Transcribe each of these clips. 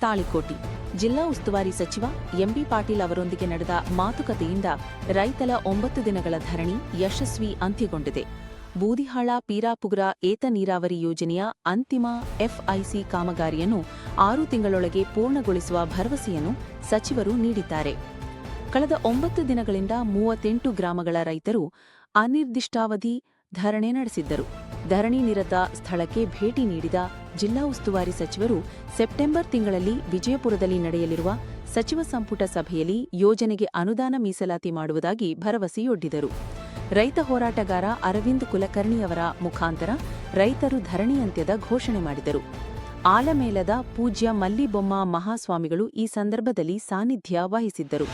ತಾಳಿಕೋಟಿ ಜಿಲ್ಲಾ ಉಸ್ತುವಾರಿ ಸಚಿವ ಎಂಬಿ ಪಾಟೀಲ್ ಅವರೊಂದಿಗೆ ನಡೆದ ಮಾತುಕತೆಯಿಂದ ರೈತರ 9 ದಿನಗಳ ಧರಣಿ ಯಶಸ್ವಿ ಅಂತ್ಯಗೊಂಡಿದೆ. ಬೂದಿಹಾಳ ಪೀರಾಪುರ ಏತ ನೀರಾವರಿ ಯೋಜನೆಯ ಅಂತಿಮ ಎಫ್ಐಸಿ ಕಾಮಗಾರಿಯನ್ನು 6 ತಿಂಗಳೊಳಗೆ ಪೂರ್ಣಗೊಳಿಸುವ ಭರವಸೆಯನ್ನು ಸಚಿವರು ನೀಡಿದ್ದಾರೆ. ಕಳೆದ 9 ದಿನಗಳಿಂದ 38 ಗ್ರಾಮಗಳ ರೈತರು ಅನಿರ್ದಿಷ್ಟಾವಧಿ ಧರಣಿ ನಡೆಸಿದ್ದರು. ಧರಣಿ ನಿರತ ಸ್ಥಳಕ್ಕೆ ಭೇಟಿ ನೀಡಿದ ಜಿಲ್ಲಾ ಉಸ್ತುವಾರಿ ಸಚಿವರು ಸೆಪ್ಟೆಂಬರ್ ತಿಂಗಳಲ್ಲಿ ವಿಜಯಪುರದಲ್ಲಿ ನಡೆಯಲಿರುವ ಸಚಿವ ಸಂಪುಟ ಸಭೆಯಲ್ಲಿ ಯೋಜನೆಗೆ ಅನುದಾನ ಮೀಸಲಾತಿ ಮಾಡುವುದಾಗಿ ಭರವಸೆಯೊಡ್ಡಿದರು. ರೈತ ಹೋರಾಟಗಾರ ಅರವಿಂದ್ ಕುಲಕರ್ಣಿಯವರ ಮುಖಾಂತರ ರೈತರು ಧರಣಿ ಅಂತ್ಯದ ಘೋಷಣೆ ಮಾಡಿದರು. ಆಲಮೇಲದ ಪೂಜ್ಯ ಮಲ್ಲಿಬೊಮ್ಮ ಮಹಾಸ್ವಾಮಿಗಳು ಈ ಸಂದರ್ಭದಲ್ಲಿ ಸಾನ್ನಿಧ್ಯ ವಹಿಸಿದ್ದರು.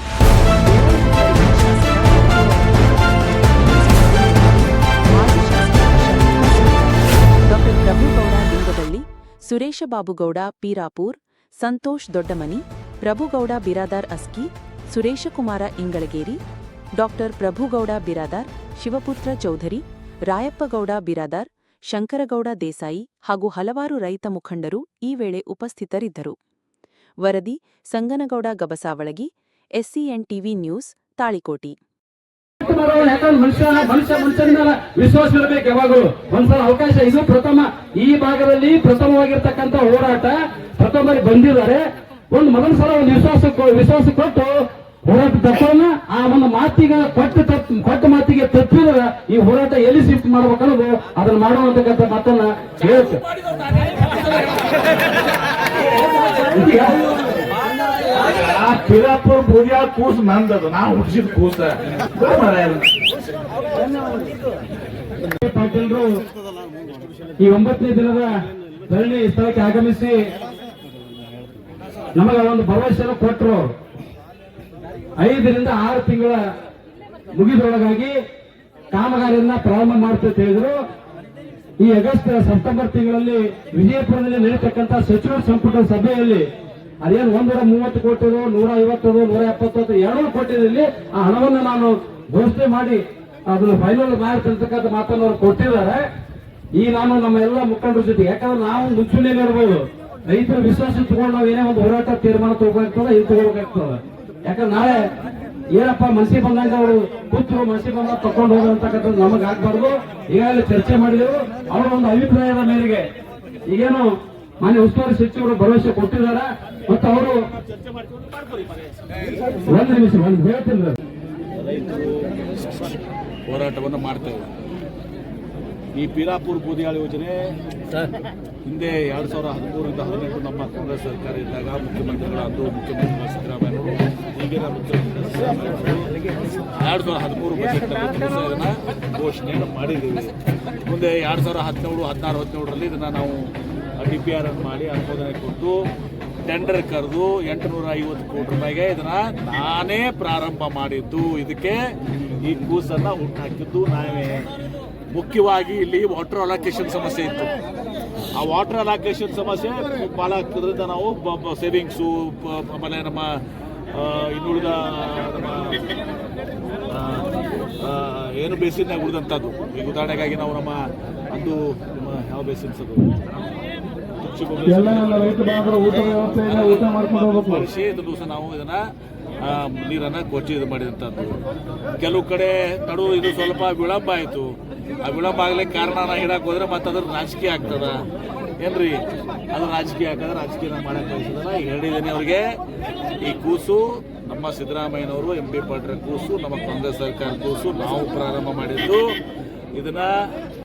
ಡಾ. ಪ್ರಭುಗೌಡ ಲಿಂಗದಳ್ಳಿ, ಸುರೇಶ ಬಾಬುಗೌಡ ಪೀರಾಪೂರ್, ಸಂತೋಷ್ ದೊಡ್ಡಮನಿ, ಪ್ರಭುಗೌಡ ಬಿರಾದಾರ್ ಅಸ್ಕಿ, ಸುರೇಶಕುಮಾರ ಇಂಗಳಗೇರಿ, ಡಾ. ಪ್ರಭುಗೌಡ ಬಿರಾದಾರ್, ಶಿವಪುತ್ರ ಚೌಧರಿ, ರಾಯಪ್ಪಗೌಡ ಬಿರಾದಾರ್, ಶಂಕರಗೌಡ ದೇಸಾಯಿ ಹಾಗೂ ಹಲವಾರು ರೈತ ಮುಖಂಡರು ಈ ವೇಳೆ ಉಪಸ್ಥಿತರಿದ್ದರು. ವರದಿ ಸಂಗನಗೌಡ ಗಬಸಾವಳಗಿ, ಎಸ್ಸಿಎನ್ ಟಿವಿ ನ್ಯೂಸ್, ತಾಳಿಕೋಟಿ. ಮನುಷ್ಯನ ವಿಶ್ವಾಸ ಇರಬೇಕು. ಯಾವಾಗಲೂ ಒಂದ್ಸಲ ಅವಕಾಶ. ಇದು ಪ್ರಥಮ, ಈ ಭಾಗದಲ್ಲಿ ಪ್ರಥಮವಾಗಿರ್ತಕ್ಕಂಥ ಹೋರಾಟ ಪ್ರಥಮ ಬಂದಿದ್ದಾರೆ. ಒಂದು ಮೊದಲ ಸಲ ಒಂದು ವಿಶ್ವಾಸ ಕೊಟ್ಟು ಹೋರಾಟ ತಪ್ಪನ್ನ ಆ ಒಂದು ಮಾತಿಗೆ ಕೊಟ್ಟ ಮಾತಿಗೆ ತಪ್ಪಿದ್ರೆ ಈ ಹೋರಾಟ ಎಲ್ಲಿ ಶಿಫ್ಟ್ ಮಾಡ್ಬೇಕನ್ನೋದು ಅದನ್ನ ಮಾಡುವಂತಕ್ಕಂಥ ಮಾತನ್ನ ಹೇಳುತ್ತೆ. ಪೀರಾಪುರ ಬೂದಿಯಾಳ ಕೂಸು ನಂದದು, ನಾ ಹುಡ್ಸಿದ ಕೂಸ. ಪಾಟೀಲ್ರು ಈ 9ನೇ ದಿನದ ಧರಣಿ ಸ್ಥಳಕ್ಕೆ ಆಗಮಿಸಿ ನಮಗೆ ಒಂದು ಭರವಸೆಯನ್ನು ಕೊಟ್ಟರು. 5 ರಿಂದ 6 ತಿಂಗಳ ಮುಗಿದೊಳಗಾಗಿ ಕಾಮಗಾರಿಯನ್ನ ಪ್ರಾರಂಭ ಮಾಡ್ತಾ ಹೇಳಿದ್ರು. ಈ ಸೆಪ್ಟೆಂಬರ್ ತಿಂಗಳಲ್ಲಿ ವಿಜಯಪುರದಲ್ಲಿ ನಡೀತಕ್ಕಂಥ ಸಚಿವ ಸಂಪುಟ ಸಭೆಯಲ್ಲಿ ಅದೇನು 130 ಕೋಟಿ 150 170 200 ಕೋಟಿಯಲ್ಲಿ ಆ ಹಣವನ್ನು ನಾನು ಘೋಷಣೆ ಮಾಡಿ ಅದನ್ನು ಫೈನಲ್ ಮಾಡಿರ್ತಕ್ಕಂಥ ಮಾತನ್ನು ಅವರು ಕೊಟ್ಟಿದ್ದಾರೆ. ಈ ನಾನು ನಮ್ಮ ಎಲ್ಲ ಮುಖಂಡರ ಜೊತೆ, ಯಾಕಂದ್ರೆ ನಾವು ಮುಂಚೂಣಿಯಲ್ಲಿ ಇರ್ಬೋದು, ರೈತರ ವಿಶ್ವಾಸ ತಗೊಂಡು ನಾವು ಏನೇ ಒಂದು ಹೋರಾಟ ತೀರ್ಮಾನ ತಗೋಬೇಕಾಗ್ತದೆ, ಇದು ತಗೋಬೇಕಾಗ್ತದೆ. ಯಾಕಂದ್ರೆ ನಾಳೆ ಏನಪ್ಪ ಮನಸ್ಸಿಗೆ ಬಂದಾಗ ಅವರು ಕೂತರು ಮನಸ್ಸಿಗೆ ಬಂದಾಗ ತಕೊಂಡು ಹೋಗುವಂತಕ್ಕಂಥದ್ದು ನಮಗೆ ಆಗ್ಬಾರ್ದು. ಈಗಾಗಲೇ ಚರ್ಚೆ ಮಾಡಿದೆವು. ಅವರ ಒಂದು ಅಭಿಪ್ರಾಯದ ಮೇರೆಗೆ ಈಗೇನು ಮಾನ್ಯ ಉಸ್ತುವಾರಿ ಸಚಿವರು ಭರವಸೆ ಕೊಟ್ಟಿದ್ದಾರೆ. ಮತ್ತು ಅವರು ಒಂದು ನಿಮಿಷ ಹೇಳ್ತಿಲ್ಲ, ರೈತರು ಹೋರಾಟವನ್ನು ಮಾಡ್ತೇವೆ. ಈ ಪೀರಾಪುರ ಬೂದಿಯಾಳ ಯೋಜನೆ ಹಿಂದೆ 2013ರಿಂದ 2018 ನಮ್ಮ ಕಾಂಗ್ರೆಸ್ ಸರ್ಕಾರ ಇದ್ದಾಗ ಮುಖ್ಯಮಂತ್ರಿಗಳು ಮುಖ್ಯಮಂತ್ರಿ ಸಿದ್ದರಾಮಯ್ಯವರು, ಈಗಿನ ಮುಖ್ಯಮಂತ್ರಿ ಸಿದ್ದರಾಮಯ್ಯವರು 2013 ಬಜೆಟ್ನಲ್ಲಿ ಇದನ್ನು ಘೋಷಣೆಯನ್ನು ಮಾಡಿದ್ದೀವಿ. ಮುಂದೆ 2017-16-17ರಲ್ಲಿ ಇದನ್ನು ನಾವು DPR ಮಾಡಿ ಅನುಮೋದನೆ ಕೊಟ್ಟು ಟೆಂಡರ್ ಕರೆದು 850 ಕೋಟಿ ರೂಪಾಯಿಗೆ ಇದನ್ನ ನಾನೇ ಪ್ರಾರಂಭ ಮಾಡಿದ್ದು. ಇದಕ್ಕೆ ಈ ಕೂಸನ್ನು ಹುಟ್ಟಾಕಿದ್ದು ನಾವೇ. ಮುಖ್ಯವಾಗಿ ಇಲ್ಲಿ ವಾಟರ್ ಅಲೋಕೇಶನ್ ಸಮಸ್ಯೆ ಇತ್ತು. ಆ ವಾಟರ್ ಅಲೋಕೇಶನ್ ಸಮಸ್ಯೆ ಭಾಳ ಆಗ್ತದ್ರಿಂದ ನಾವು ಸೇವಿಂಗ್ಸು, ಆಮೇಲೆ ನಮ್ಮ ಇನ್ನುಳಿದ ನಮ್ಮ ಏನು ಬೇಸಿನ್ನಾಗ ಉಳಿದಂಥದ್ದು. ಈಗ ಉದಾಹರಣೆಗಾಗಿ ನಾವು ನಮ್ಮ ಅಂದು ಯಾವ ಬೇಸಿನ್ಸ್ ಅದು ಬಳಸಿ ದಿವಸ ನಾವು ಇದನ್ನ ನೀರನ್ನು ಕೊಚ್ಚಿ ಇದು ಮಾಡಿದಂಥದ್ದು. ಕೆಲವು ಕಡೆ ನಡು ಇದು ಸ್ವಲ್ಪ ವಿಳಂಬ ಆಯಿತು. ಆ ವಿಳಂಬ ಆಗ್ಲಿಕ್ಕೆ ಕಾರಣ ನಾ ಹೇಳಕ್ಕೆ ಹೋದ್ರೆ ಮತ್ತೆ ಅದ್ರ ರಾಜಕೀಯ ಆಗ್ತದ ಏನ್ರಿ? ಅದು ರಾಜಕೀಯ ಹಾಕಿದ್ರೆ ರಾಜಕೀಯ ಮಾಡಕ್ಕೆ ಬಯಸೋದಲ್ಲ. ಹೇಳಿದ್ದೇನೆ ಅವ್ರಿಗೆ, ಈ ಕೂಸು ನಮ್ಮ ಸಿದ್ದರಾಮಯ್ಯನವರು, MP ಪಾಟೀಲ್ ಕೂಸು, ನಮ್ಮ ಕಾಂಗ್ರೆಸ್ ಸರ್ಕಾರ ಕೂಸು, ನಾವು ಪ್ರಾರಂಭ ಮಾಡಿದ್ದು. ಇದನ್ನ